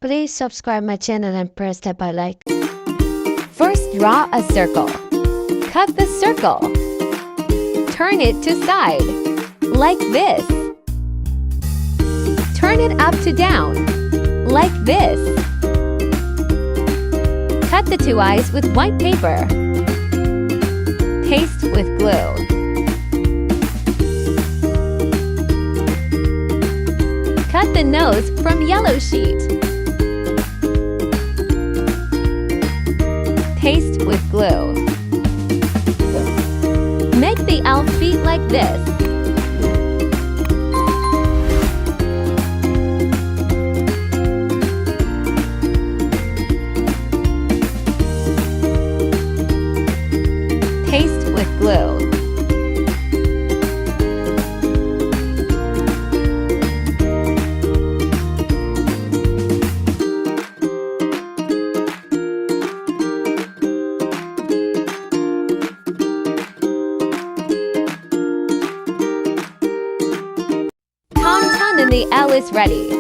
Please subscribe my channel and press that bell icon. First, draw a circle. Cut the circle. Turn it to side, like this. Turn it up to down, like this. Cut the two eyes with white paper. Paste with glue. Cut the nose from yellow sheet. Paste with glue. Make the elf feet like this. Paste with glue. And the L is ready.